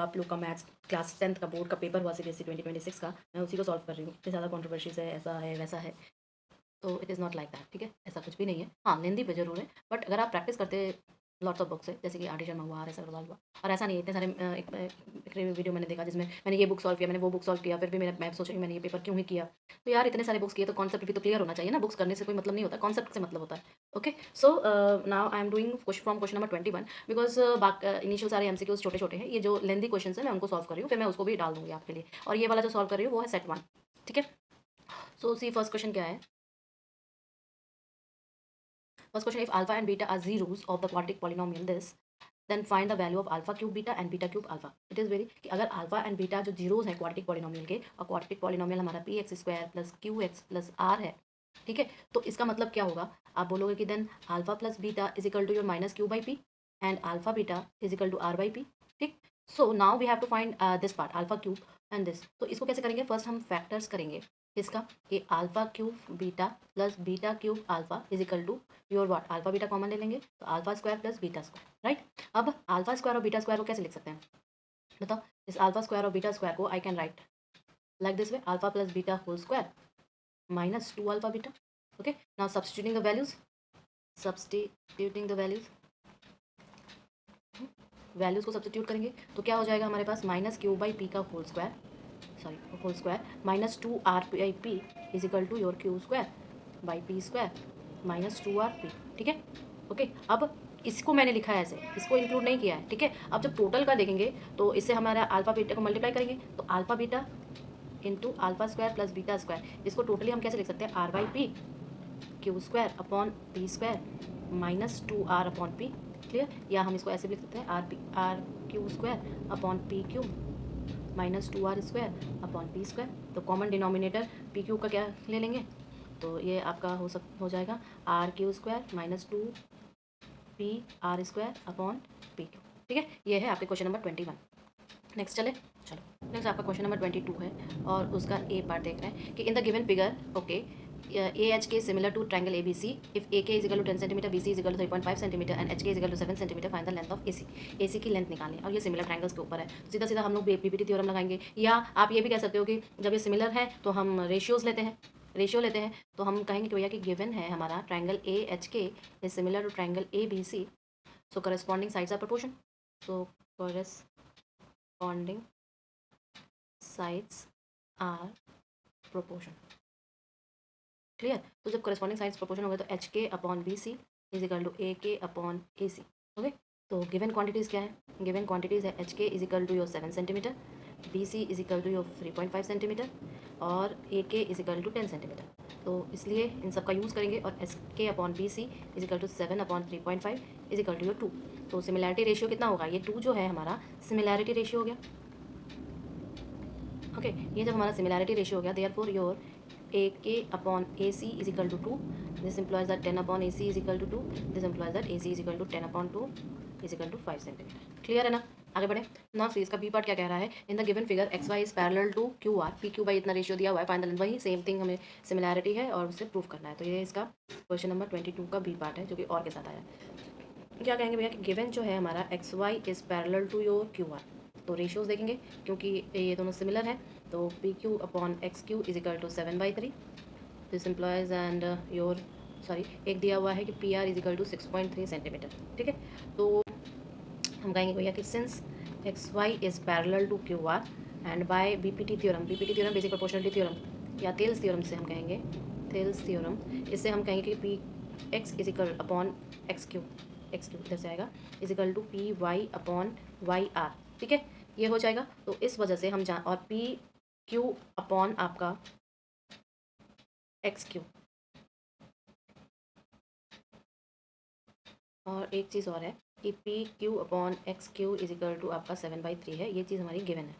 आप लोग का मैथ्स क्लास 10th का बोर्ड का पेपर हुआ सीबीएसई 2026 का, मैं उसी को सॉल्व कर रही हूँ। इतनी ज़्यादा कॉन्ट्रोवर्सीज है, ऐसा है वैसा है, तो it is not like that, ठीक है, ऐसा कुछ भी नहीं है। हाँ, लेंदी पे जरूर है, बट अगर आप प्रैक्टिस करते लॉट्स ऑफ बुक्स है, जैसे कि आर डी शर्मा हुआ, आर एस अग्रवाल हुआ, और ऐसा नहीं है इतने सारे एक वीडियो मैंने देखा जिसमें मैंने ये बुक सॉल्व किया, मैंने वो बुक सॉल्व किया, फिर भी मैं सोच रही हूँ मैंने ये पेपर क्यों ही किया। तो यार इतने सारे बुक्स किए तो कॉन्सेप्ट भी तो क्लियर होना चाहिए ना, बुक्स करने से कोई मतलब नहीं होता, कॉन्सेप्ट से मतलब होता है। Okay, so now I am doing from question number 21 because initial सारे एमसीक्यूज छोटे छोटे हैं, ये जो लेंदी क्वेश्चन है मैं उनको सॉल्व कर रही हूँ, फिर मैं उसको भी डाल दूंगी आपके लिए, और ये वाला जो सॉल्व कर रही हूँ वो है सेट 1, ठीक है। सो सी फर्स्ट क्वेश्चन क्या है। First question, if alpha and beta are zeros of the quadratic polynomial this, then find the value of alpha cube beta and beta cube alpha. It is very कि अगर alpha and beta जो zeros हैं quadratic polynomial के, और quadratic polynomial हमारा px square plus qx plus r है, ठीक है, तो इसका मतलब क्या होगा, आप बोलोगे कि then alpha plus beta is equal to your minus Q by P and alpha beta is equal to R by P, ठीक। So now we have to find this part alpha cube and this. तो इसको कैसे करेंगे, first हम factors करेंगे इसका, कि alpha cube beta plus beta cube alpha is equal to your what, alpha beta common ले लेंगे तो alpha square plus beta square, right. अब अल्फा स्क्वायर और बीटा स्क्वायर को कैसे लिख सकते हैं, बताओ। इस अल्फा स्क्वायर और बीटा स्क्वायर को I can write like this way, alpha plus beta whole square minus 2 alpha beta. Okay, now substituting the values, values को सब्सटीट्यूट करेंगे तो क्या हो जाएगा हमारे पास, माइनस क्यू बाई पी का whole square, sorry whole square, minus 2 r by p is equal to your q square by p square minus 2 r p, ठीक है। ओके, अब इसको मैंने लिखा है ऐसे, इसको इंक्लूड नहीं किया है, ठीक है। अब जब टोटल का देखेंगे तो इससे हमारा अल्फा बीटा को मल्टीप्लाई करेंगे तो alpha beta into alpha square plus beta square, इसको टोटली हम कैसे लिख सकते हैं, r by p q square upon p square minus 2 r upon p, clear. या हम इसको ऐसे भी लिख सकते हैं, r q square upon p Q minus 2 r square upon p square. तो कॉमन डिनोमिनेटर पी क्यू का क्या ले लेंगे, तो ये आपका हो जाएगा r q square minus 2 P R square upon p Q, ठीक है। ये है आपके क्वेश्चन नंबर 21। नेक्स्ट चले, चलो नेक्स्ट आपका क्वेश्चन नंबर 22 है, और उसका ए पार्ट देख रहे हैं कि in the given figure, okay, A H K similar to triangle A B C, if A K is equal to 10 centimetre, B C is equal to 3.5 centimetre and H K is equal to 7 centimetre, find the length of A C. A C की length निकालें, और ये similar triangles के ऊपर है, तो सीधा सीधा हम लोग पीपीटी थ्योरम लगाएंगे, या आप ये भी कह सकते हो कि जब ये सिमिलर है तो हम रेशियोज लेते हैं, रेशियो लेते हैं, तो हम कहेंगे कि भैया कि गिवन है हमारा triangle A H K is similar to triangle A B C, so corresponding sides are proportion, सो corresponding sides are proportion, clear. तो जब corresponding sides proportion हो गए तो H K upon B C is equal to A K upon A C, okay. तो given quantities क्या है, given quantities है H K is equal to your 7 centimetre, B C is equal to your 3.5 centimetre, और A K is equal to 10 centimetre. तो इसलिए इन सब का use करेंगे, और H K upon B C is equal to 7 upon 3.5 is equal to your 2। तो similarity ratio कितना होगा, ये 2 जो है हमारा सिमिलैरिटी रेशियो हो गया, ओके। ये जब हमारा सिमिलैरिटी रेशियो हो गया, therefore your A K upon A C is equal to 2, this implies that 10 upon A C is equal to 2, this implies that A C is equal to 10 upon 2 is equal to 5 centimetre, clear है ना। आगे बढ़े ना, सी इसका B part क्या कह रहा है, in the given figure X Y is parallel to Q R, P Q by इतना रेशियो दिया हुआ है, फाइनल वही सेम थिंग हमें सिमिलैरिटी है और उससे प्रूव करना है। तो ये इसका क्वेश्चन नंबर 22 का बी पार्ट है, जो कि और के साथ आया। क्या कहेंगे भैया कि गिवन जो है हमारा X Y is parallel to your Q R, तो रेशियोज देखेंगे क्योंकि ये दोनों सिमिलर हैं, तो P Q upon X Q is equal to 7/3, this implies and your sorry एक दिया हुआ है कि P R is equal to 6.3 centimetre, ठीक है। तो हम कहेंगे भैया कि since X Y is parallel to Q R and by BPT theorem, BPT theorem basic proportionality theorem या थेल्स थ्योरम से हम कहेंगे, थेल्स थ्योरम, इससे हम कहेंगे कि P X is equal upon X Q इधर से आएगा is equal to P Y upon Y R, ठीक है, ये हो जाएगा। तो इस वजह से हम और पी क्यू अपॉन आपका एक्स क्यू, और एक चीज़ और है कि P Q upon X Q is equal to आपका 7/3 है, ये चीज़ हमारी गिवन है,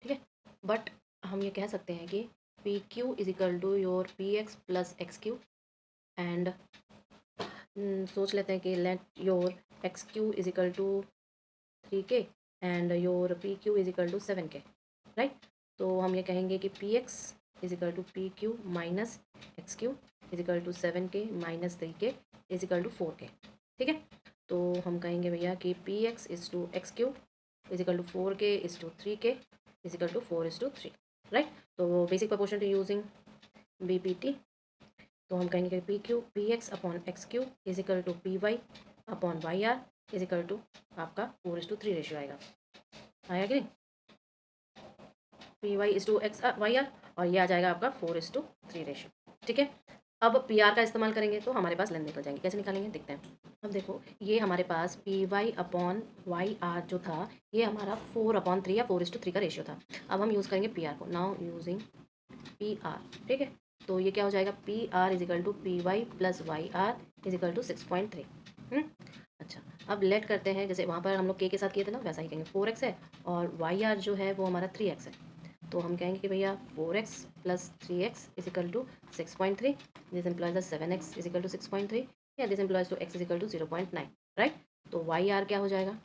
ठीक है। बट हम ये कह सकते हैं कि P Q is equal to your P X plus X Q, and सोच लेते हैं कि let your X Q is equal to 3k and your P Q is equal to 7k, right. तो हम ये कहेंगे कि P X is equal to P Q minus X Q is equal to 7k minus 3k is equal to 4k, ठीक है। तो हम कहेंगे भैया कि P X is to X Q is equal to 4k/3k is equal to 4:3, right. तो basic proportion to using BPT, तो हम कहेंगे कि PX/X³ is equal to PY/YR is equal to आपका 4:3 रेशियो आएगा कि नहीं, PY/XYR, और ये आ जाएगा आपका 4:3 रेशियो, ठीक है। अब PR का इस्तेमाल करेंगे तो हमारे पास लेंथ निकल जाएंगे। कैसे निकालेंगे देखते हैं। अब देखो ये हमारे पास PY/YR जो था ये हमारा 4/3 या 4:3 का रेशियो था। अब हम यूज़ करेंगे PR को, नाउ यूजिंग PR, ठीक है। तो ये क्या हो जाएगा, PR equal to PY+YR equal to 6.3। अच्छा, अब लेट करते हैं, जैसे वहाँ पर हम लोग K के साथ किए थे ना, वैसा ही कहेंगे 4x है और YR जो है वो हमारा 3x है। तो हम कहेंगे कि भैया 4x + 3x equal to 6.3, this implies the 7x equal to 6.3, या this implies to x is equal to 0.9, right. तो YR क्या हो जाएगा,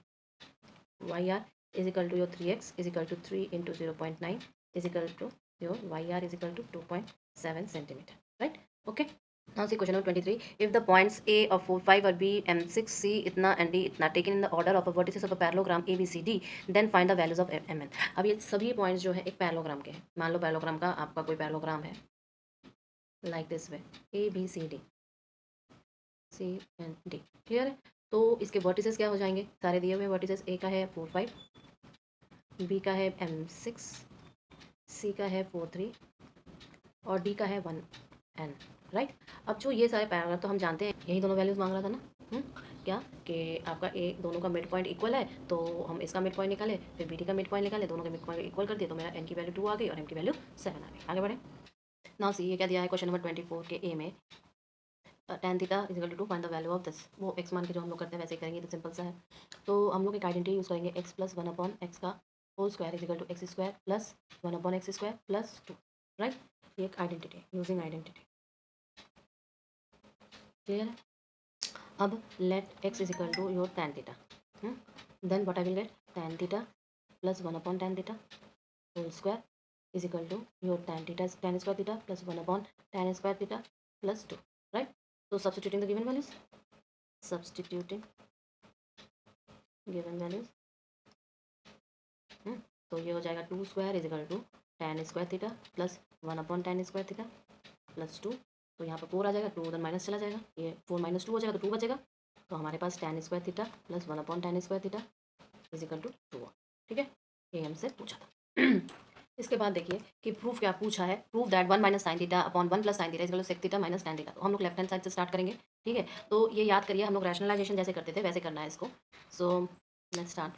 YR equal to your 3x equal to 3 × 0.9 equal to your YR equal to 2.7 centimetre, right. Okay, now see question number 23. If the points A of 4, 5 or B and 6, C इतना and D इतना taken in the order of a vertices of a parallelogram ABCD, then find the values of MN. अब ये सभी points जो है एक parallelogram के हैं। मान लो पैरेललोग्राम का आपका कोई पैरेललोग्राम है like this way ABCD, C and D, clear है। तो इसके वर्टिसेस क्या हो जाएंगे, सारे दिए हुए वर्टिसेस। A का है 4, 5, B का है M6, C का है 4, 3 और D का है 1, N, राइट। अब जो ये सारे पैराग्राफ तो हम जानते हैं, यही दोनों वैल्यूज मांग रहा था ना, क्या कि आपका ए दोनों का मिड पॉइंट इक्वल है, तो हम इसका मिड पॉइंट निकाले, फिर BD का मिड पॉइंट निकाले, दोनों के मिड पॉइंट इक्वल कर दिए, तो मेरा N की वैल्यू 2 आ गई और M की वैल्यू 7 आ गई। आगे बढ़े। नाउ सी ये क्या दिया है क्वेश्चन नंबर 24 के ए में, tan theta equal to find the value of this. वो x मान के जो हम लोग करते हैं वैसे ही करेंगे, तो सिंपल सा है। तो हम लोग एक आइडेंटिटी यूज़ करेंगे, x + 1/x का whole square is equal to x² + 1/x² + 2, right. ये एक आइडेंटिटी, यूजिंग आइडेंटिटी, क्लियर है। अब let x is equal to your tan theta, then what I will get, tan theta + 1/tan theta whole square is equal to your tan theta tan square theta + 1/tan square theta + 2, right. तो substituting the given values, substituting given values, तो ये हो जाएगा 2 square is equal to tan square theta + 1/tan square theta + 2। तो यहाँ पर 4 आ जाएगा, 2 उधर माइनस चला जाएगा, ये 4 - 2 हो जाएगा, तो 2 बचेगा। तो हमारे पास tan square theta + 1/tan square थीटा इजिकल टू 2, ठीक है। ये हमसे पूछा था। इसके बाद देखिए कि प्रूफ क्या पूछा है, proof that 1 - sin theta upon 1 + sin theta equal to sec theta - tan theta. तो हम लोग लेफ्ट हैंड साइड से स्टार्ट करेंगे, ठीक है। तो ये याद करिए, हम लोग रैशनलाइजेशन जैसे करते थे वैसे करना है इसको। So let's start.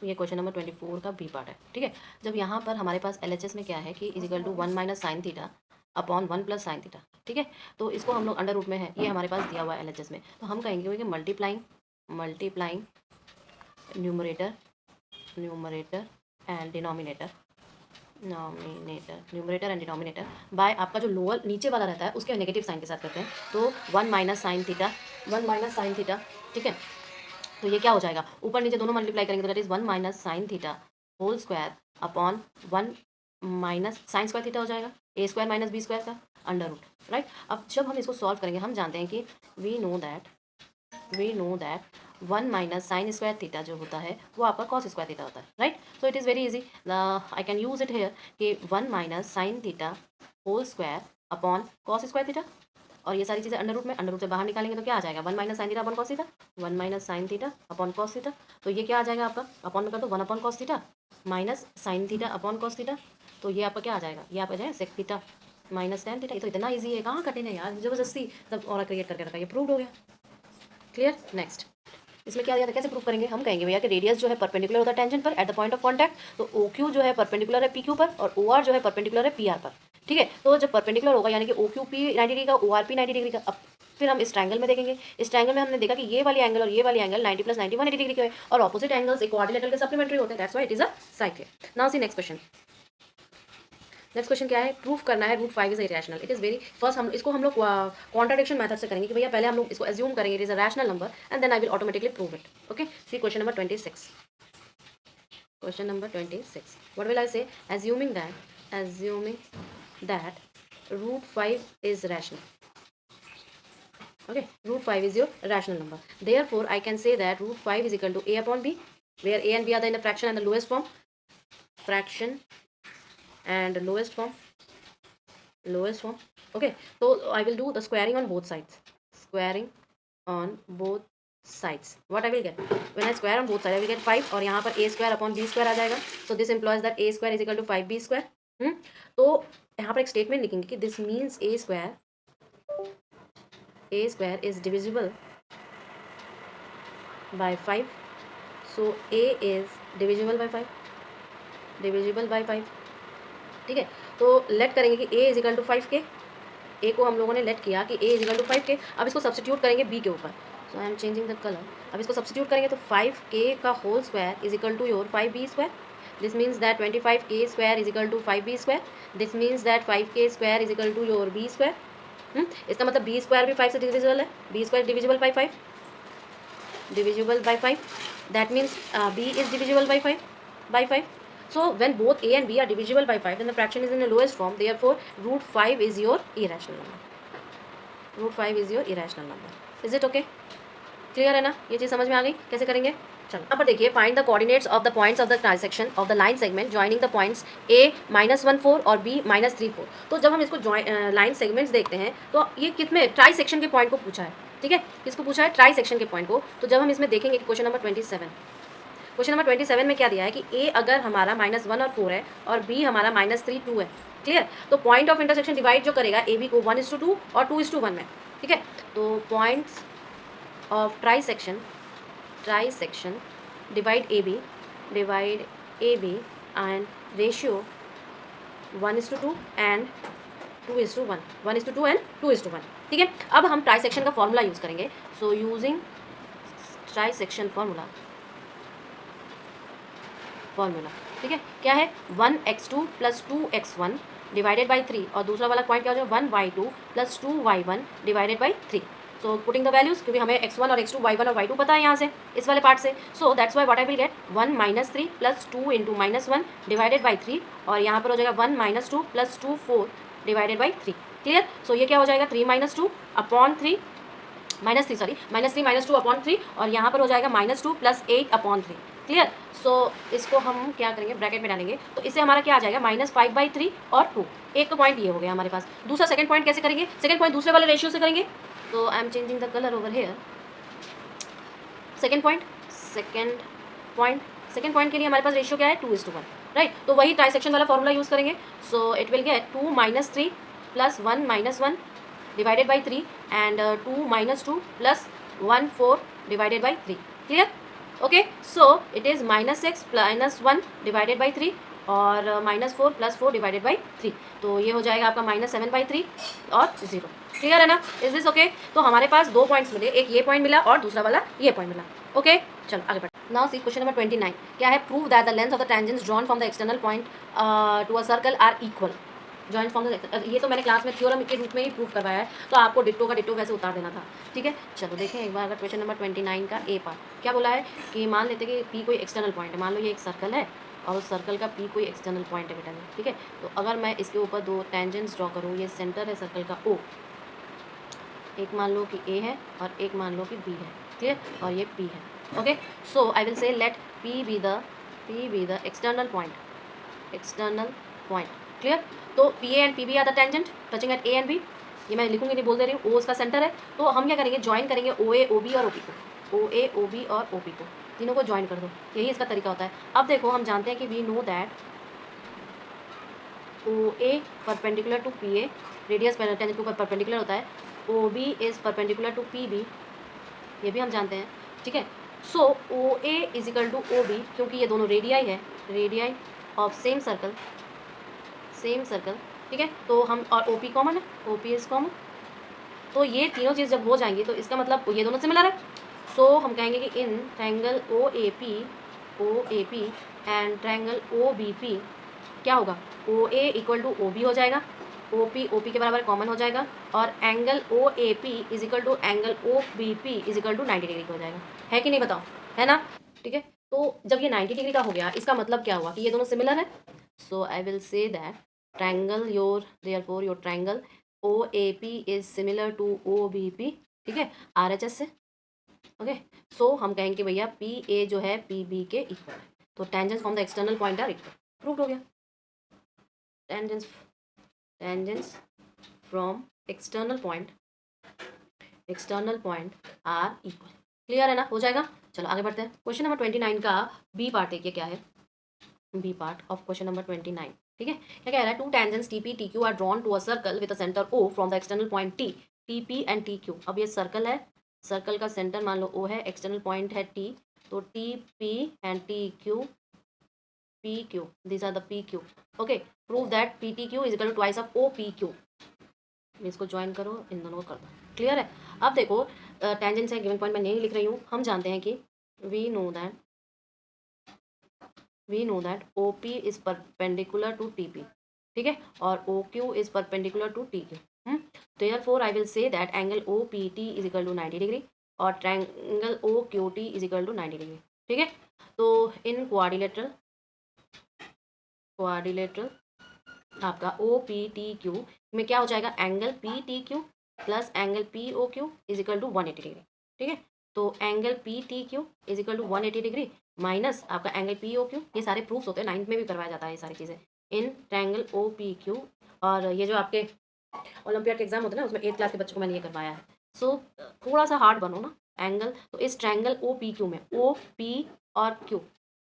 ये क्वेश्चन नंबर 24 का बी पार्ट है, ठीक है। जब यहाँ पर हमारे पास LHS में क्या है कि equal to 1 - sin theta upon 1 + sin theta, ठीक है। तो इसको हम लोग अंडर रूट में है, ये हमारे पास दिया हुआ है LHS में, तो हम कहेंगे कि multiplying numerator and denominator numerator and denominator by आपका जो लोअर नीचे वाला रहता है उसके नेगेटिव साइन के साथ करते हैं। तो 1 - sin थीटा 1 - sin थीटा, ठीक है। तो ये क्या हो जाएगा, ऊपर नीचे दोनों मल्टीप्लाई करेंगे, तो that is 1 - sin theta whole square upon 1 - sin square theta हो जाएगा, a² - b² का अंडर रूट, राइट। अब जब हम इसको सॉल्व करेंगे, हम जानते हैं कि we know that 1 - sin square theta जो होता है वो आपका cos स्क्वायर थीटा होता है, right. So it is very easy, I can use it here कि 1 - sin theta whole square upon cos square theta, और ये सारी चीज़ें अंडर रूट से बाहर निकालेंगे तो क्या आ जाएगा, 1 - sin theta upon cos theta, 1 - sin theta upon cos theta. तो ये क्या आ जाएगा आपका, अपॉन में कर दो 1/cos theta minus sin theta upon cos theta. तो ये आपका क्या आ जाएगा, ये आपका जाएगा sec theta minus tan theta. ये तो इतना ईजी है, कहाँ कठिन है यार, जबरदस्ती सब और क्रिएट करके रखा, ये प्रूव्ड हो गया, क्लियर। नेक्स्ट, इसमें क्या दिया था, कैसे प्रूफ करेंगे, हम कहेंगे भैया कि रेडियस जो है परपेंडिकुलर होता है टेंजेंट पर at the point of contact. तो OQ जो है परपेंडिकुलर है PQ पर और OR जो है परपेंडिकुलर है PR पर, ठीक है। तो जब परपेंडिकुलर होगा यानी कि OQP 90 डिग्री का, ORP 90 डिग्री का। अब फिर हम इस ट्रायंगल में देखेंगे, इस ट्रायंगल में हमने देखा कि ये वाली एंगल और ये वाली एंगल 90 + 90 180 डिग्री के हैं, और ऑपोजिट एंगल्स एक क्वाड्रिलेटरल के सप्लीमेंट्री होते हैं, that's why it is a side. Now C next question. Next question क्या है, प्रूफ करना है √5 is irrational. It is very first हम लोग कॉन्ट्राडिक्शन मेथड से करेंगे कि भैया पहले हम लोग इसको एज्यूम करेंगे it is a rational number and then I will automatically prove it. Okay, see question number 26। Question number 26, what will I say, assuming that √5 is rational. Okay, √5 is your rational number, therefore I can say that √5 is equal to a upon b, where a and b are the in the fraction and the lowest form, fraction and lowest form. Okay, so I will do the squaring on both sides. Squaring on both sides. What I will get? When I square on both sides, I will get 5 और यहाँ पर a square upon b square आ जाएगा. So this implies that a square is equal to 5b square. तो यहाँ पर एक statement लिखेंगे कि this means a square is divisible by 5. So a is divisible by 5. ठीक है, तो लेट करेंगे कि a इज इक्वल टू 5 के. a को हम लोगों ने लेट किया कि a इज इक्वल टू 5 के. अब इसको सब्सटीट्यूट करेंगे b के ऊपर. So I am changing the colour. अब इसको सब्सटीट्यूट करेंगे तो 5k का whole square is equal to your 5b square. This means that 25k square is equal to 5b square. This means that 5k square is equal to your b square. इसका मतलब b square भी 5 से divisible है. b square divisible by 5. That means b is divisible by 5. So when both a and b are divisible by 5, then the fraction is in the lowest form. Therefore, root 5 is your irrational number. Is it okay? Clear है ना? ये चीज़ समझ में आ गई? कैसे करेंगे? चलो यहाँ पर देखिए, find the coordinates of the points of the transaction of the line segment joining the points a -1 4 और b -3 4. तो जब हम इसको लाइन सेगमेंट्स देखते हैं तो ये कितने ट्राई सेक्शन के पॉइंट को पूछा है. ठीक है, किसको पूछा है? ट्राई सेक्शन के पॉइंट को. तो जब हम इसमें देखेंगे क्वेश्चन नंबर 27 में क्या दिया है कि a अगर हमारा -1 और 4 है और b हमारा -3 2 है. क्लियर? तो पॉइंट ऑफ इंटरसेक्शन डिवाइड जो करेगा a b को 1:2 और 2:1 में. ठीक है, तो points of try section divide a b and ratio 1:2 and 2:1. 1:2 and 2:1. ठीक है, अब हम ट्राई सेक्शन का फॉर्मूला यूज़ करेंगे. So using try section formula. ठीक है, क्या है? 1x2 + 2x1 डिवाइडेड बाई 3 और दूसरा वाला पॉइंट क्या हो जाएगा? 1y2 + 2y1 divided by 3. So putting the values, क्योंकि हमें x1 और x2 y1 और y2 पता है यहाँ से इस वाले पार्ट से. So that's why what I will gate 1 - 3 + 2 × -1 divided by 3 और यहाँ पर हो जाएगा 1 - 2 + 2 4 डिवाइडेड बाई 3. क्लियर? सो ये क्या हो जाएगा? 3 - 2 अपॉन 3 -3 - 2 अपॉन 3 और यहाँ पर हो जाएगा -2 + 8 अपॉन 3. क्लियर? सो इसको हम क्या करेंगे? ब्रैकेट में डालेंगे तो इससे हमारा क्या आ जाएगा? -5/3 और 2. एक तो पॉइंट ये हो गया हमारे पास. दूसरा सेकंड पॉइंट कैसे करेंगे? सेकंड पॉइंट दूसरे वाले रेशियो से करेंगे. तो आई am changing the colour over here. Second point के लिए हमारे पास रेशियो क्या है? 2:1. राइट, तो वही ट्राइसेक्शन वाला फॉर्मूला यूज़ करेंगे. So it will get 2 - 3 + 1 - 1 divided by 3 and 2 - 2 + 1 4 divided by 3. Clear? Okay, so it is -6 + 1 divided by 3 और -4 + 4 डिवाइडेड बाई 3. तो ये हो जाएगा आपका -7/3 और 0. क्लियर है ना? Is this okay? तो हमारे पास 2 पॉइंट्स मिले, एक ये पॉइंट मिला और दूसरा वाला ये पॉइंट मिला. ओके, चलो आगे बढ़ते. नाउ सी क्वेश्चन नंबर 29. क्या है? Prove that the length of the tangents drawn from the external point to a circle are equal. Joint from the, ये तो मैंने क्लास में थ्योरम के रूप में ही प्रूव करवाया है, तो आपको डिट्टो का डिट्टो वैसे उतार देना था. ठीक है, चलो देखें एक बार. अगर क्वेश्चन नंबर 29 का ए पार्ट क्या बोला है कि मान लेते कि पी कोई एक्सटर्नल पॉइंट है. मान लो ये एक सर्कल है और उस सर्कल का पी कोई एक्सटर्नल पॉइंट है बेटा. ठीक है, तो अगर मैं इसके ऊपर 2 टेंजेंट्स ड्रॉ करूँ, ये सेंटर है सर्कल का ओ. एक मान लो कि ए है और एक मान लो कि बी है. क्लियर? और ये पी है. Okay, so I will say let P be the external point. Clear? तो P A and P B are the tangent touching at A and B. ये मैं लिखूंगी नहीं, बोल दे रही हूँ. ओ उसका सेंटर है. तो हम क्या करेंगे? ज्वाइन करेंगे ओ ए ओ बी और ओ पी को. ओ ए ओ बी और ओ पी को तीनों को ज्वाइन कर दो. यही इसका तरीका होता है. अब देखो, हम जानते हैं कि we know that O A perpendicular to P A, radius tangent के ऊपर परपेंडिकुलर होता है. O B is perpendicular to P B, ये भी हम जानते हैं. ठीक है, so O A is equal to O B, क्योंकि ये दोनों रेडियाई है, रेडियाई ऑफ सेम सर्कल. ठीक है, तो हम, और ओ पी कॉमन है, ओ पी इज़ कॉमन. तो ये तीनों चीज़ जब हो जाएंगी तो इसका मतलब ये दोनों सिमिलर है. सो हम कहेंगे कि in triangle O A P and triangle O B P क्या होगा? O A equal to O B हो जाएगा, ओ पी के बराबर कॉमन हो जाएगा और angle O A P is equal to angle O B P is equal to 90 degree हो जाएगा. है कि नहीं? बताओ, है ना? ठीक है, तो जब ये 90 डिग्री का हो गया, इसका मतलब क्या हुआ कि ये दोनों सिमिलर है. So I will say that triangle therefore your triangle O A P is similar to O B P. ठीक है, आर एच एस से ओके, सो हम कहेंगे कि भैया पी ए जो है पी बी के इक्वल है, तो tangents from the external point are equal, prove हो गया। Tangents tangents from external point are equal, clear है ना, हो जाएगा। चलो आगे बढ़ते हैं। क्वेश्चन नंबर 29 का बी पार्ट देखिए क्या है, B part of question number 29। ठीक है, क्या कह रहा है, two tangents T P T Q are drawn to a circle with a centre O from the external point T P and T Q. अब ये सर्कल है, सर्कल का सेंटर मान लो ओ है, एक्सटर्नल पॉइंट है टी, तो T P and T Q P Q, this are the P Q. Okay, prove that P T Q is equal to twice of O P Q. इसको join करो, इन दोनों को कर दो, क्लियर है। अब देखो टेंजेंट्स है, गिवन पॉइंट मैं नहीं लिख रही हूँ, हम जानते हैं कि we know that O P is perpendicular to T P, ठीक है, और O Q is perpendicular to T Q. Therefore I will say that angle O P T is equal to 90 degree और triangle O Q T is equal to 90 degree. ठीक है, तो इन quadrilateral आपका ओ P T Q में क्या हो जाएगा, angle P T Q plus angle P O Q is equal to 180 degree. ठीक है, तो angle P T Q is equal to 180 degree minus आपका एंगल पी ओ क्यू, ये सारे प्रूफ्स होते हैं, 9th में भी करवाया जाता है ये सारी चीज़ें, in triangle O P Q. और ये जो आपके ओलंपियाड के एग्जाम होते हैं ना, उसमें 8th क्लास के बच्चों को मैंने ये करवाया है। सो थोड़ा सा हार्ड बनो ना एंगल, तो इस ट्रायंगल ओ पी क्यू में ओ पी और क्यू,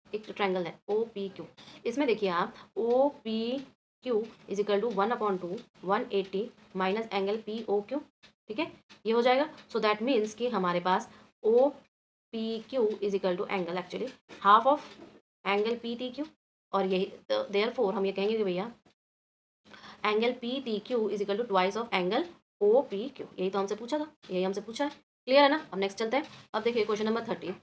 एक ट्रायंगल है ओ पी क्यू, इसमें देखिए आप O P Q is equal to 1/2 180 minus angle P O Q. ठीक है, ये हो जाएगा। सो दैट मीन्स कि हमारे पास O P Q is equal to angle actually half of angle P T Q, और यही देयरफॉर हम ये कहेंगे कि भैया angle P T Q is equal to twice of angle O P Q. यही तो हमसे पूछा था, यही हमसे पूछा है, क्लियर है ना। अब नेक्स्ट चलते हैं। अब देखिए क्वेश्चन नंबर 30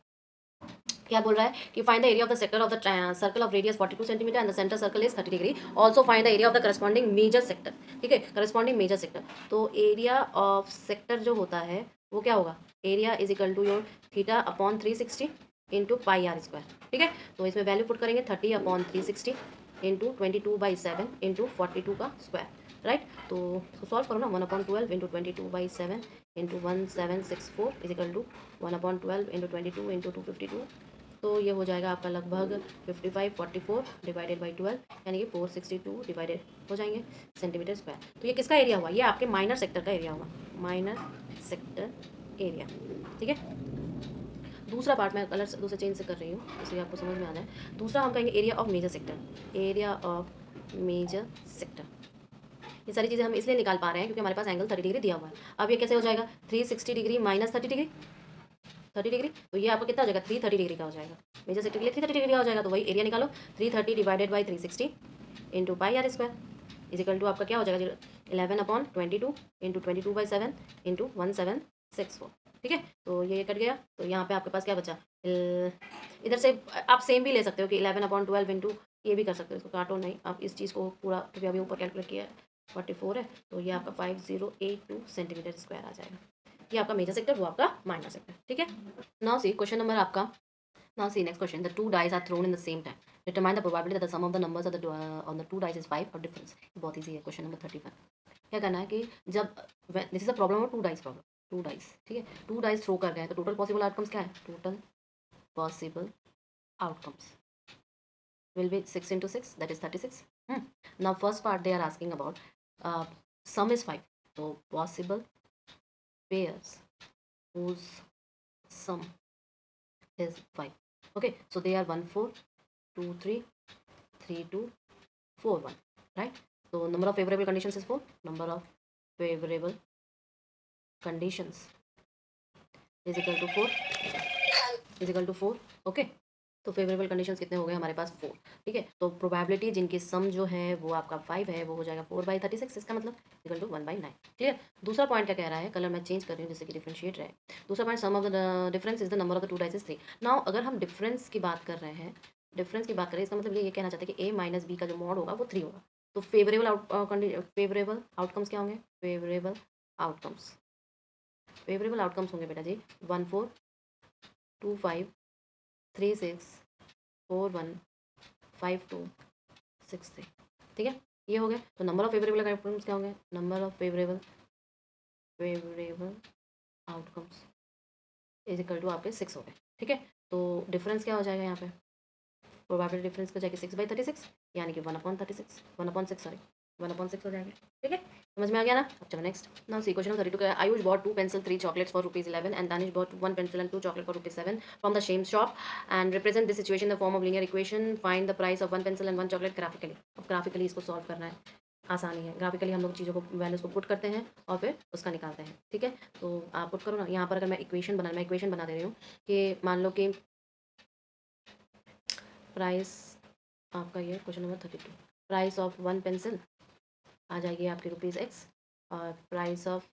क्या बोल रहा है कि find the area of the sector of the circle of radius 42 centimetre and the centre circle is 30 degree, also find the area of the corresponding major sector. ठीक है, करस्पॉन्डिंग मेजर सेक्टर, तो area of sector जो होता है वो क्या होगा, area is equal to your theta upon 360 into pi R square. ठीक है, तो इसमें वैल्यू पुट करेंगे 30 अपॉन 360 इंटू 22/7 इंटू 42 का स्क्वायर, राइट। तो सॉल्व करो ना, 1/12 into 22/7 into 1764 is equal to 1/12 into 22 into 252, तो ये हो जाएगा आपका लगभग 5544 डिवाइडेड बाई 12, यानी कि 462 डिवाइडेड हो जाएंगे सेंटीमीटर स्क्वायर। तो ये किसका एरिया हुआ, ये आपके माइनर सेक्टर का एरिया हुआ, माइनर सेक्टर एरिया। ठीक है, दूसरा पार्ट मैं कलर दूसरे चेंज से कर रही हूँ इसलिए आपको समझ में आ जाए। दूसरा हम कहेंगे area of major sector, area of major sector. ये सारी चीज़ें हम इसलिए निकाल पा रहे हैं क्योंकि हमारे पास एंगल 30 डिग्री दिया हुआ है। अब ये कैसे हो जाएगा, 360 डिग्री माइनस 30 डिग्री, 30 डिग्री, तो ये आपका कितना हो जाएगा, 330 डिग्री का हो जाएगा, मेजर सेक्टर के लिए 330 डिग्री का हो जाएगा। तो वही एरिया निकालो, 330 divided by 360 into pi R square is equal to आपका क्या हो जाएगा, 11/22 इंटू 22/7 इंटू 1764। ठीक है, तो ये कट गया, तो यहाँ पे आपके पास क्या बचा, इधर से आप सेम भी ले सकते हो कि 11/12 इंटू, ये भी कर सकते हो, इसको काटो नहीं आप इस चीज़ को पूरा, क्योंकि अभी ऊपर कैलकुलेट किया है 44 है, तो ये आपका 5082 सेंटीमीटर स्क्वायर आ जाएगा। ये आपका मेजर सेक्टर, वो आपका माइनर सेक्टर। ठीक है, नाउ सी क्वेश्चन नंबर आपका, now C next question, the two dice are thrown in the same time, determine the probability that the sum of the numbers of the on the two dice is 5 और difference. बहुत easy है question number 35। क्या करना है कि जब this is a problem of two dice problem, two dice, ठीक है, टू डाइस थ्रो कर गए तो टोटल पॉसिबल आउटकम्स क्या है, total possible outcomes will be 6 into 6, that is 36. Now first part they are asking about sum is 5, so possible pairs whose sum is 5. Okay, so they are 1 4 2 3 3 2 4 1, right. So number of favorable conditions is 4, number of favorable conditions is equal to 4, is equal to 4. Okay, तो favourable conditions कितने हो गए हमारे पास, 4। ठीक है, तो probability जिनकी सम जो है वो आपका 5 है, वो हो जाएगा 4/36, इसका मतलब इक्वल टू 1/9। क्लियर। दूसरा पॉइंट क्या कह रहा है, कलर मैं चेंज कर रही हूँ जिससे कि डिफ्रेंशिएट रहे। दूसरा point, sum of the difference is the number of the two dice is 3। Now अगर हम डिफरेंस की बात कर रहे हैं, डिफरेंस की बात करें, इसका मतलब ये कहना चाहते हैं कि a माइनस बी का जो मॉड होगा वो 3 होगा। तो फेवरेबल आउटकम्स क्या होंगे, फेवरेबल आउटकम्स होंगे बेटा जी 1 4 2 5 3 6 4 1 5 2 6 3। ठीक है, ये हो गया। तो नंबर ऑफ फेवरेबल आउटकम्स क्या होंगे, number of favourable outcomes is equal to आपके 6 हो गए। ठीक है, तो डिफरेंस क्या हो जाएगा यहाँ पे, प्रोबेबिलिटी डिफरेंस हो जाएगी 6/36, यानी कि 1/36, 1/6 सॉरी 1/6 हो जाएगा। ठीक है, समझ में आ गया ना। अब चलो नेक्स्ट। नाउ सी क्वेश्चन 32 का, Ayush bot 2 pencil 3 chocolates for ₹11 and Danish bought 1 pencil and 2 chocolate for ₹7 from the same shop and represent this situation in the form of linear equation. Find the price of 1 pencil and 1 chocolate graphically. अब graphically इसको solve करना है, आसानी है। Graphically हम लोग चीज़ों को वैल्यूज़ को पुट करते हैं और फिर उसका निकालते हैं। ठीक है, तो आप पुट करो ना। यहाँ पर अगर मैं इक्वेशन बना दे रही हूँ कि मान लो कि प्राइस आपका ये question number 32, price of 1 pencil आ जाएगी आपकी ₹X और price of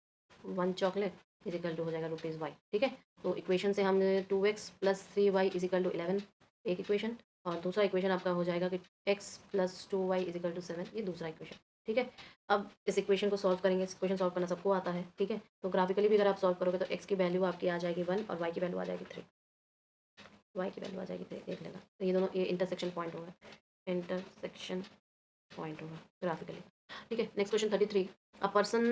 1 chocolate is equal to हो जाएगा ₹Y। ठीक है, तो इक्वेशन से हमने 2x + 3y is equal to 11 एक इक्वेशन, और दूसरा इक्वेशन आपका हो जाएगा कि x + 2y is equal to 7, ये दूसरा इक्वेशन। ठीक है, अब इस इक्वेशन को सॉल्व करेंगे। इस इक्वेशन सॉल्व करना सबको आता है। ठीक है, तो ग्राफिकली भी अगर आप सॉल्व करोगे तो x की वैल्यू आपकी आ जाएगी 1 और y की वैल्यू आ जाएगी 3, y की वैल्यू आ जाएगी 3, देख लेना। तो ये दोनों ये इंटरसेक्शन पॉइंट होगा, इंटरसेक्शन पॉइंट होगा ग्राफिकली। ठीक है, next question 33, a person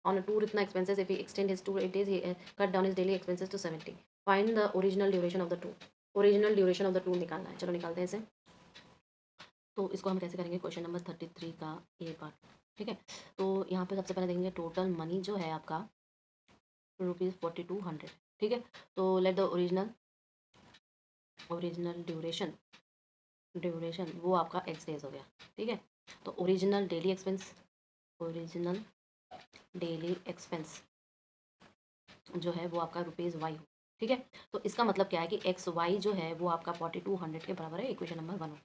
on a tour इतना expenses if he extend his tour 8 days he cut down his daily expenses to 70, find the original duration of the tour. Original duration of the tour निकालना है। चलो निकालते हैं इसे। तो इसको हम कैसे करेंगे, क्वेश्चन नंबर 33 का ये पार्ट। ठीक है, तो यहाँ पे सबसे पहले देखेंगे टोटल मनी जो है आपका ₹4200। ठीक है, तो लेट द ओरिजिनल ड्यूरेशन वो आपका x डेज हो गया। ठीक है, तो ओरिजिनल डेली एक्सपेंस जो है वो आपका ₹y हो। ठीक है, तो इसका मतलब क्या है कि XY जो है वो आपका 4200 के बराबर है, इक्वेशन नंबर 1।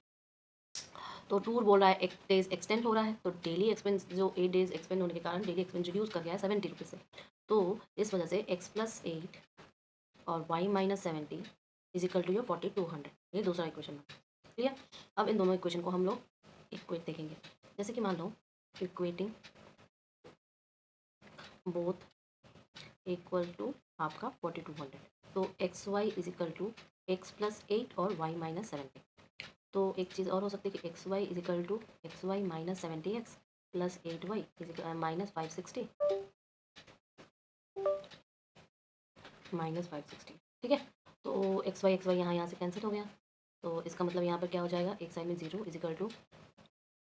तो टूर बोल रहा है 8 डेज एक्सटेंड हो रहा है, तो डेली एक्सपेंस जो 8 डेज एक्सपेंड होने के कारण डेली एक्सपेंस रिड्यूस कर गया है ₹70 से। तो इस वजह से x + 8 और y - 70 is equal to your 4200, ये दूसरा इक्वेशन है। क्लियर, अब इन दोनों इक्वेशन को हम लोग इक्वेट देखेंगे। जैसे कि मान लो इक्वेटिंग बोथ इक्वल टू आपका 4200, तो XY is equal to x + 8 और y - 70। तो एक चीज़ और हो सकती है कि XY is equal to XY - 70x + 8y is -560 -560। ठीक है, तो XY यहाँ से कैंसिल हो गया, तो इसका मतलब यहाँ पर क्या हो जाएगा, एक साइड में 0 is equal to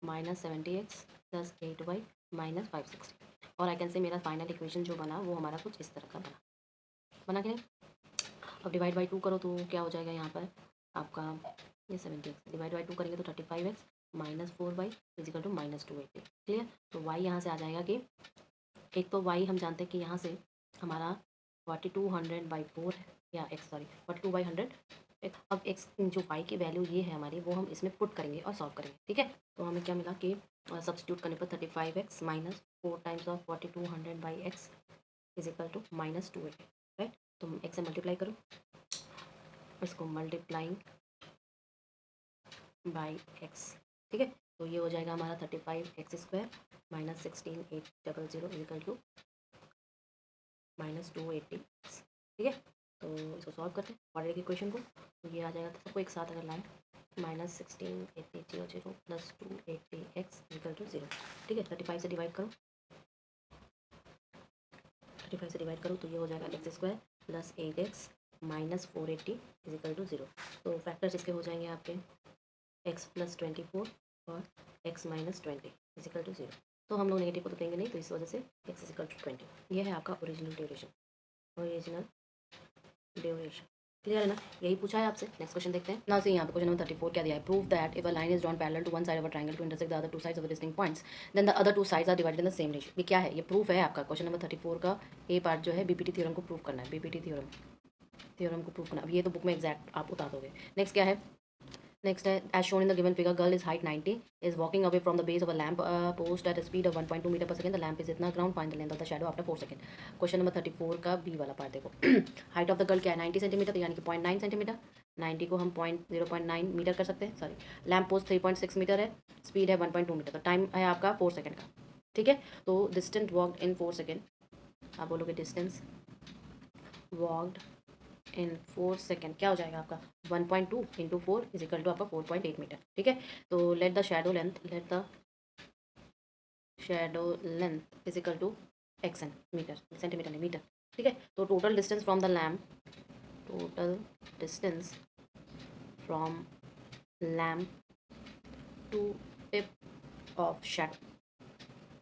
-70x + 8y -560, और आई कैन से मेरा फाइनल इक्वेशन जो बना वो हमारा कुछ इस तरह का बना कि नहीं। अब डिवाइड बाई 2 करो तो क्या हो जाएगा यहाँ पर आपका, ये 70x डिवाइड बाई 2 करेंगे तो 35x - 4y is equal to -280। Clear, तो y यहाँ से आ जाएगा कि एक तो y हम जानते हैं कि यहाँ से हमारा 4200/4 है, या x सॉरी 42/100। अब x जो y की वैल्यू ये है हमारी, वो हम इसमें पुट करेंगे और सॉल्व करेंगे। ठीक है, तो हमें क्या मिला कि सब्स्टिट्यूट करने पर 35x - 4 times of 4200/x is equal to -280। Right, तो x से मल्टीप्लाई करो, इसको मल्टीप्लाइंग बाई x। ठीक है, तो ये हो जाएगा हमारा 35x² - 16,800 इज इक्वल टू -280। ठीक है, तो इसको सॉल्व करते हैं ऑर्डर की इक्वेशन को, तो ये आ जाएगा सबको एक साथ अगर लाएँ -16,800 + 280x इक्वल टू 0। ठीक है, 35 से डिवाइड करो, 35 से डिवाइड करो तो ये हो जाएगा x² + 8x - 480 is equal to 0। तो फैक्टर्स इसके हो जाएंगे आपके x + 24 और x - 20 इज इक्वल टू 0। तो हम लोग नेगेटिव को तो देंगे नहीं, तो इस वजह से x इज इक्वल टू 20। ये है आपका ओरिजिनल ड्यूरेशन। क्लियर है ना, यही पूछा है आपसे। नेक्स्ट क्वेश्चन देखते हैं। नाउ से यहाँ पे क्वेश्चन नंबर 34 क्या दिया है, prove that if a line is drawn parallel to one side of a triangle to intersect the other two sides of distinct points then the other two sides are divided in the same ratio. ये क्या है, ये proof है आपका। Question number 34 का ये part जो है बीपीटी थ्योरम को प्रूव करना है, बीपीटी थ्योरम को प्रूव करना। अब ये तो बुक में एग्जैक्ट आप उतार दोगे। नेक्स्ट क्या है, नेक्स्ट है as shown in the given figure, girl is height 90 is walking away from the base of a lamp post at speed of 1.2 metre per second. The lamp is इतना ground, find the length of the shadow after 4 second. Question number 34 का B वाला part देखो। Height of the girl क्या है, 90 centimetre, यानी कि 0.9 centimetre. 90 को हम 0.9 मीटर कर सकते हैं, सॉरी। लैम्प पोस्ट 3.6 मीटर है, स्पीड है 1.2 मीटर, तो टाइम है आपका 4 सेकंड का। ठीक है, तो डिस्टेंस वॉकड इन 4 सेकंड, आप बोलोगे डिस्टेंस वॉकड इन 4 सेकेंड क्या हो जाएगा आपका 1.2 इंटू 4 इज इक्वल टू आपका 4.8 मीटर। ठीक है, तो let the shadow length is equal to x metre, centimetre नहीं मीटर। ठीक है। तो total distance from the lamp, total distance from lamp to tip of shadow,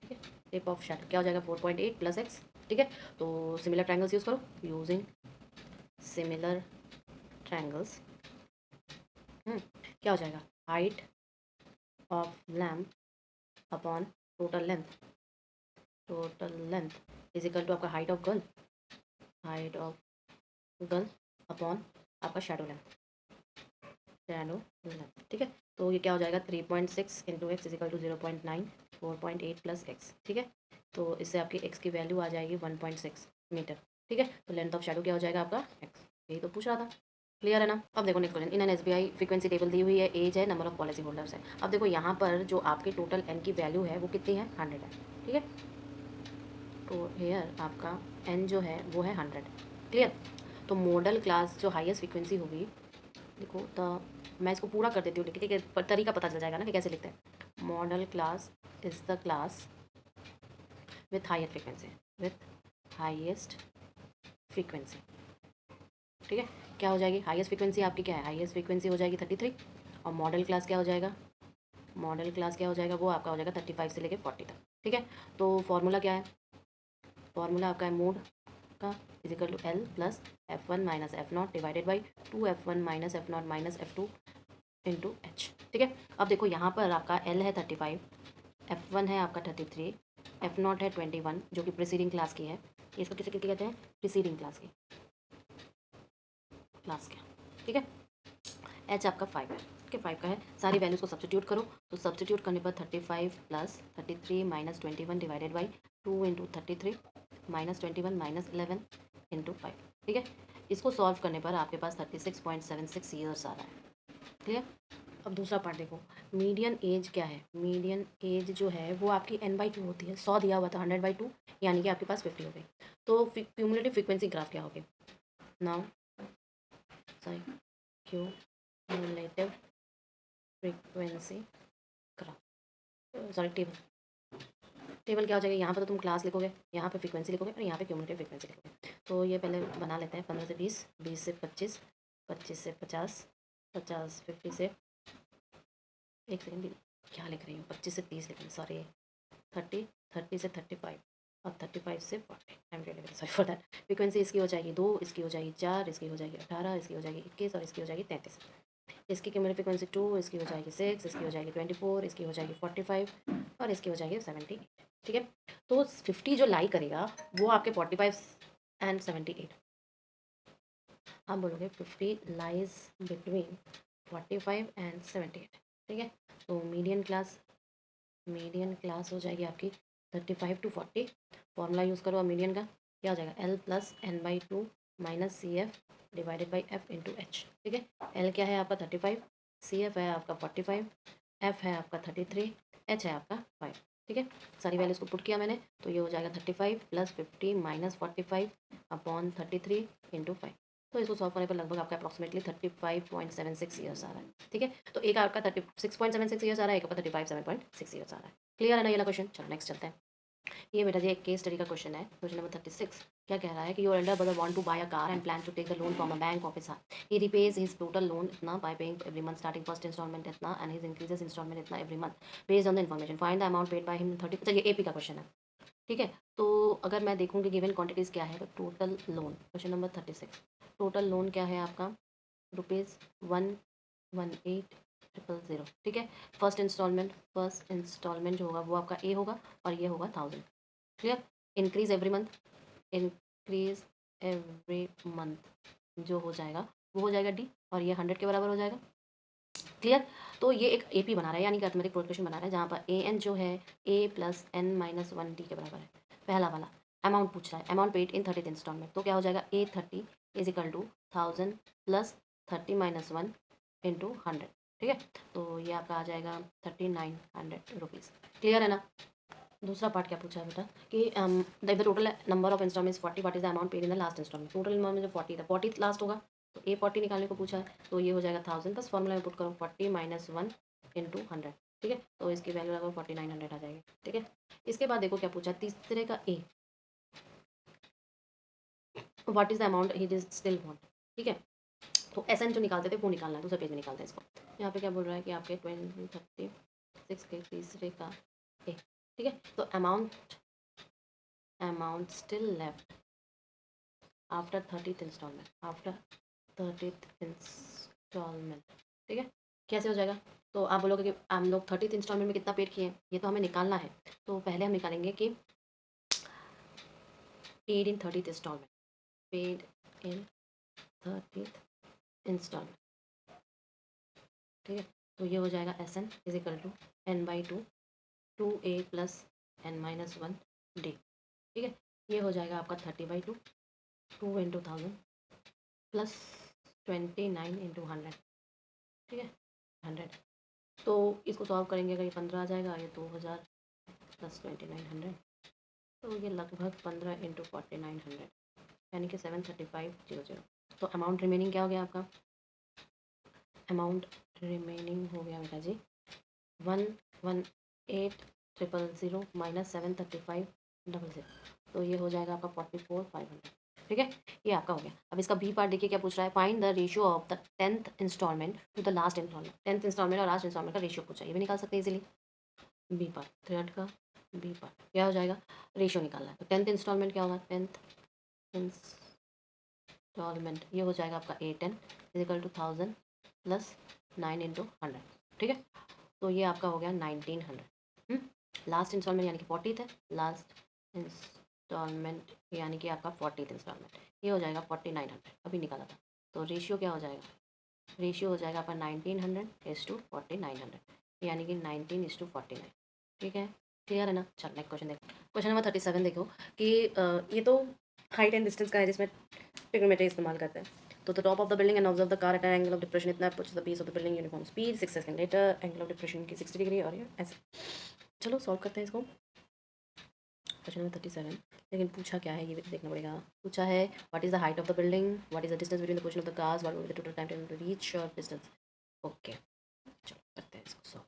ठीक है। टिप ऑफ शैडो क्या हो जाएगा 4.8 प्लस एक्स, ठीक है। तो सिमिलर ट्रायंगल्स यूज़ करो, यूजिंग सिमिलर ट्रायंगल्स क्या हो जाएगा height of lamp upon total length, total length is equal to आपका height of girl, height of girl upon आपका शैडो लेंथ, शैडो लेंथ, ठीक है। तो ये क्या हो जाएगा 3.6 into x is equal to 0.9, 4.8 plus x, ठीक है। तो इससे आपकी एक्स की वैल्यू आ जाएगी 1.6 मीटर, ठीक है। तो लेंथ ऑफ शैडो क्या हो जाएगा आपका एक्स, यही तो पूछ रहा था। क्लियर है ना। अब देखो next question, in an SBI frequency table दी हुई है, एज है, नंबर ऑफ पॉलिसी होल्डर्स है। अब देखो यहाँ पर जो आपके टोटल एन की वैल्यू है वो कितनी है 100 है, ठीक है। तो हेयर आपका एन जो है वो है 100, क्लियर। तो मॉडल क्लास जो हाईएस्ट फ्रीक्वेंसी होगी, देखो तो मैं इसको पूरा कर देती हूँ, ठीक है, पर तरीका पता चल जाएगा ना कि कैसे लिखते हैं। Model class is the class with highest frequency, with highest frequency, ठीक है। क्या हो जाएगी हाईएस्ट फ्रीक्वेंसी आपकी, क्या है हाईएस्ट फ्रीक्वेंसी हो जाएगी 33, और मॉडल क्लास क्या हो जाएगा, मॉडल क्लास क्या हो जाएगा वो आपका हो जाएगा 35 से लेकर 40 तक, ठीक है। तो फॉर्मूला क्या है, फॉर्मूला आपका है मोड का is equal to L plus F1 minus F not divided by 2F1 minus F not minus F2 into H, ठीक है। अब देखो यहाँ पर आपका एल है 35, F1 है आपका 33, एफ नॉट है 21 जो कि प्रीसीडिंग क्लास की है, इसको किसे किसकी कहते हैं प्रीसीडिंग क्लास की, क्लास के, ठीक है। एच आपका 5 है, ठीक है 5 का है। सारी वैल्यूज़ को सब्सटीट्यूट करो, तो सब्सटीट्यूट करने पर 35 plus 33 minus 21 divided by 2 into 33 minus 21 minus 11 into 5, ठीक है। इसको सॉल्व करने पर आपके पास 36.76 ईयर्स आ रहा है, क्लियर। अब दूसरा पार्ट देखो, मीडियन एज क्या है, मीडियन एज जो है वो आपकी n/2 होती है, 100 दिया हुआ था 100/2 यानी कि आपके पास 50 हो गई। तो क्यूमुलेटिव फ्रीक्वेंसी ग्राफ क्या होगी, now sorry cumulative frequency graph, sorry table, table क्या हो जाएगा, यहाँ पर तो तुम क्लास लिखोगे, यहाँ पे फ्रीक्वेंसी लिखोगे और यहाँ पे क्यूमुलेटिव फ्रीक्वेंसी लिखोगे। तो ये पहले बना लेते हैं, 15 से 20, 20 से 25, 25 से 50, 50 50 से, एक सेकेंड क्या लिख रही हूँ, 25 से 30 लिख रही हूँ, सॉरी 30, 30 से 35 और 35 से 40, I am really very sorry for that. Frequency इसकी हो जाएगी 2, इसकी हो जाएगी 4, इसकी हो जाएगी 18, इसकी हो जाएगी 21 और इसकी हो जाएगी 33। इसकी क्यूमुलेटिव फ्रीक्वेंसी 2, इसकी हो जाएगी 6, इसकी हो जाएगी 24, इसकी हो जाएगी 45 और इसकी हो जाएगी 78, ठीक है। तो 50 जो लाई करेगा वो आपके 45 एंड 78, आप बोलोगे 50 लाइज बिटवीन 45 एंड 78, ठीक है। तो मीडियन क्लास हो जाएगी आपकी 35 टू 40, फॉर्मूला यूज़ करो, अब मीडियन का क्या हो जाएगा L plus n/2 minus CF divided by F into H, ठीक है। L क्या है आपका 35, CF है आपका 45, F है आपका 33, H है आपका 5, ठीक है। सारी वैल्यूज़ को पुट किया मैंने, तो ये हो जाएगा 35 प्लस 50 माइनस 45 अपॉन 33 इंटू 5। तो इसको सॉल्व करने पर लगभग आपका अप्रॉक्सीमेटली 35.76 ईयर्स आ रहा है, ठीक है। तो एक आपका 36.76 ईयर्स आ रहा है, एक आपका 35.7 ईयर्स आ रहा है। क्लियर है ना ये वाला क्वेश्चन। चलो नेक्स्ट चलते हैं। ये बेटा जी एक केस स्टडी का क्वेश्चन है, क्वेश्चन नंबर 36। क्या कह रहा है कि your elder brother want to buy a car and plan to take the loan from a bank of his house. He repays his total loan इतना by paying every month starting first instalment इतना and his increases instalment इतना every month based on the information find the amount paid by him 30। चलिए AP का question है, ठीक है। तो अगर मैं देखूँ कि गिवन क्वांटिटीज़ क्या है, तो total loan, question number 36, total loan क्या है आपका ₹118,000, ठीक है। फर्स्ट इंस्टॉलमेंट जो होगा वो आपका ए होगा और ये होगा 1000, clear. Increase every month, increase every month जो हो जाएगा वो हो जाएगा डी और ये 100 के बराबर हो जाएगा, क्लियर। तो ये एक एपी बना रहा है यानी कि अर्थमेटिक प्रोग्रेशन बना रहा है, जहाँ पर ए एन जो है ए प्लस एन माइनस 1 डी के बराबर है। पहला वाला अमाउंट पूछ रहा है, amount paid in 30th instalment, तो क्या हो जाएगा A30 is equal to 1000 plus 30 minus 1 into 100, ठीक है। तो ये आपका आ जाएगा 3900 रुपीज़, क्लियर है ना। दूसरा पार्ट क्या पूछा है बेटा कि the total number of installments 40, what is the amount paid in the last installment. Total number में जो 40 था 40 लास्ट होगा, तो A40 निकालने को पूछा है, तो ये हो जाएगा 1000 बस फॉर्मूला में पुट करो 40 माइनस 1 इंटू 100, ठीक है। तो इसकी वैल्यू लगभग 4900 आ जाएगी, ठीक है। इसके बाद देखो क्या पूछा है तीसरे का A, what is the amount he is still want, ठीक है। तो एस एन जो निकालते थे वो निकालना है, दूसरे पेज में निकालते हैं इसको। यहाँ पे क्या बोल रहा है कि आपके 36 के तीसरे का ए, ठीक है। तो amount still left after 30th installment, after 30th installment, ठीक है। कैसे हो जाएगा? तो आप बोलोगे कि हम लोग 30th इंस्टॉलमेंट में कितना पेड किए हैं, ये तो हमें निकालना है। तो पहले हम निकालेंगे कि paid in 30th installment, paid in 30th installment, ठीक है। तो ये हो जाएगा S N is equal to N by two A plus N minus one D, ठीक है। ये हो जाएगा आपका 30/2, 2 इंटू 1000 प्लस 29 इंटू 100, ठीक है, 100। तो इसको सॉल्व करेंगे अगर ये 15 आ जाएगा, ये 2000 प्लस 2900, तो ये लगभग 15 इंटू 4900 यानी कि 73500। तो अमाउंट रिमेनिंग क्या हो गया आपका? अमाउंट रिमेनिंग हो गया बेटा जी 118,000 माइनस 73500, तो ये हो जाएगा आपका 44,500, ठीक है। ये आपका हो गया। अब इसका बी पार्ट देखिए क्या पूछ रहा है, find the ratio of the 10th installment to the last installment. 10th installment और लास्ट इंस्टॉलमेंट का रेशियो पूछा है, ये भी निकाल सकते हैं इजीली। बी पार्ट, थर्ड का बी पार्ट क्या हो जाएगा, रेशियो निकालना है। तो 10th इंस्टॉलमेंट क्या होगा, 10th इंस्टॉलमेंट ये हो जाएगा आपका 810 इजिकल टू 1000 प्लस 9 इंटू 100, ठीक है। तो ये आपका हो गया 1900। लास्ट इंस्टॉलमेंट यानी कि 40th है, लास्ट इंस्टॉलमेंट यानी कि आपका 40th इंस्टॉलमेंट, ये हो जाएगा 4900 अभी निकाला था। तो रेशियो क्या हो जाएगा, रेशियो हो जाएगा आपका 1900:4900 यानी कि 19:49, ठीक है। क्लियर है ना? चल नेक्स्ट क्वेश्चन देखो। क्वेश्चन नंबर 37 देखो कि ये तो हाइट एंड डिस्टेंस का है जिसमें ट्रिग्नोमेट्री इस्तेमाल करते हैं। तो the top of the building and observe the car at an angle of depression इतना puts the base of the building uniform speed 6 second later, angle of depression की 60 degree और ये ऐसे। चलो सॉल्व करते हैं इसको। क्वेश्चन नंबर 37, लेकिन पूछा क्या है ये भी देखना पड़ेगा। पूछा है what is the height of the building, what is the distance between the position of the cars, what will be the total time taken to reach your distance. Okay चलो करते हैं इसको सॉल्व।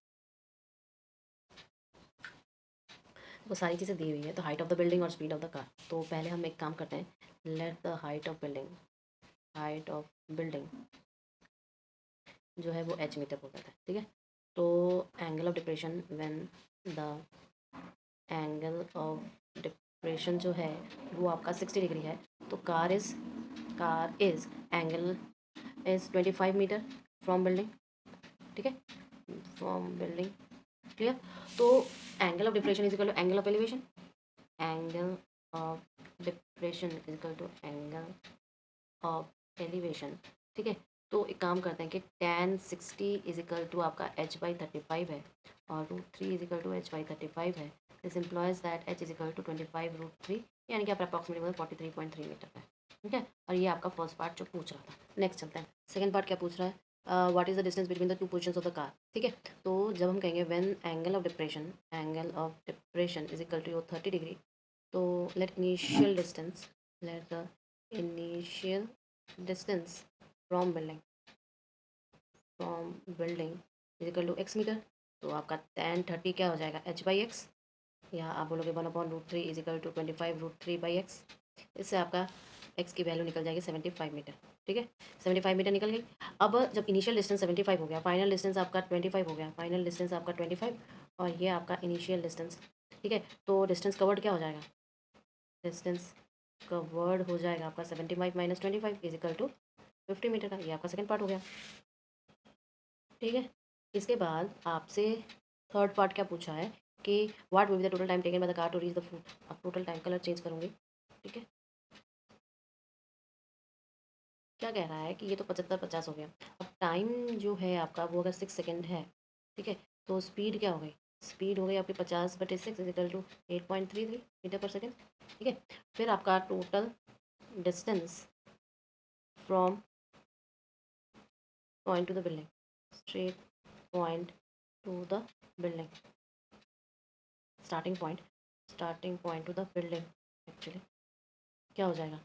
वो सारी चीज़ें दी हुई है, तो हाइट ऑफ द बिल्डिंग और स्पीड ऑफ द कार। तो पहले हम एक काम करते हैं, let the height of building जो है वो एच मीटर बोल जाता है, ठीक है। तो angle of depression when the angle of depression जो है वो आपका 60 डिग्री है, तो car is angle is 25 metre from building, ठीक है, फ्रॉम बिल्डिंग। क्लियर? तो angle of depression is equal to angle of elevation, angle of depression is equal to angle of elevation, ठीक है। तो एक काम करते हैं कि tan 60 इज इक्वल टू आपका h/35 है और √3 इज इक्वल टू h/35 है। This implies that h is equal to 25√3 यानी कि आपका अप्रॉक्सीमेटली 43.3 मीटर है, ठीक है। और ये आपका फर्स्ट पार्ट जो पूछ रहा था। नेक्स्ट चलते हैं, सेकंड पार्ट क्या पूछ रहा है, what is the distance between the two positions of the car, ठीक है। तो जब हम कहेंगे when angle of depression is equal to your 30 degree, तो let the initial distance from building is equal to x metre. तो आपका tan 30 क्या हो जाएगा, h/x, या आप बोलोगे 1/√3 इज इक्वल टू 25√3/x। इससे आपका x की वैल्यू निकल जाएगी 75 मीटर, ठीक है। 75 मीटर निकल गई। अब जब इनिशियल डिस्टेंस 75 हो गया, फाइनल डिस्टेंस आपका 25 हो गया, फाइनल डिस्टेंस आपका 25 और ये आपका इनिशियल डिस्टेंस, ठीक है। तो डिस्टेंस कवर्ड क्या हो जाएगा, डिस्टेंस कवर्ड हो जाएगा आपका 75 माइनस 25 इज इक्वल टू 50 मीटर का। ये आपका सेकंड पार्ट हो गया, ठीक है। इसके बाद आपसे थर्ड पार्ट क्या पूछा है कि what will be the total time taken by the car to reach the food. अब टोटल टाइम कलर चेंज करूँगी, ठीक है। क्या कह रहा है कि ये तो 75-50 हो गया। अब टाइम जो है आपका वो अगर 6 सेकेंड है, ठीक है, तो स्पीड क्या हो गई, स्पीड हो गई आपकी 50/6 इज इक्वल टू 8.33 मीटर पर सेकेंड, ठीक है। फिर आपका total distance from point two the building, straight point two the building, starting point two the building actually क्या हो जाएगा,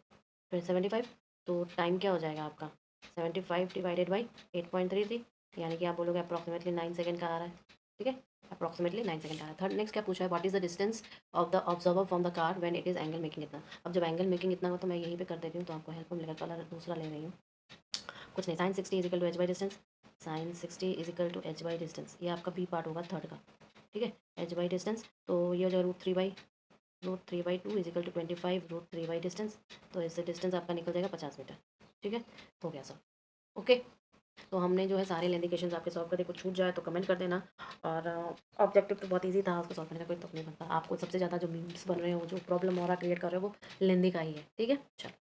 फिर 75। तो टाइम क्या हो जाएगा आपका 75 डिवाइडेड बाई 8.33 यानी कि आप बोलोगे अप्रॉक्सीमेटली 9 सेकेंड का आ रहा है, ठीक है, अप्रॉक्सीमेटली 9 सेकंड आ रहा है। थर्ड नेक्स्ट क्या पूछा है, what is the distance of the observer from the car when it is angle making इतना। अब जब एंगल मेकिंग इतना हो तो मैं यहीं पे कर देती हूँ, तो आपको हेल्प मिलेगा। कलर दूसरा ले रही हूँ, कुछ नहीं, sine 60 is equal to H by distance, sine 60 is equal to H by distance, ये आपका बी पार्ट होगा थर्ड का। ठीक है, एच बाई डिस्टेंस, तो ये हो जाएगा root 3/2 is equal to 25 root 3 by distance, तो इससे डिस्टेंस आपका निकल जाएगा 50 मीटर। ठीक है, हो गया सर। ओके, तो हमने जो है सारे लेंथ इक्वेशंस आपके सॉल्व कर दिए। कुछ छूट जाए तो कमेंट कर देना। और ऑब्जेक्टिव तो बहुत इजी था, उसको सॉल्व करने का कोई तकलीफ नहीं बनता। आपको सबसे ज़्यादा जो मीम्स बन रहे हो, जो प्रॉब्लम हो रहा क्रिएट कर रहे हो, वो लेंदी का ही है। ठीक है, चलो।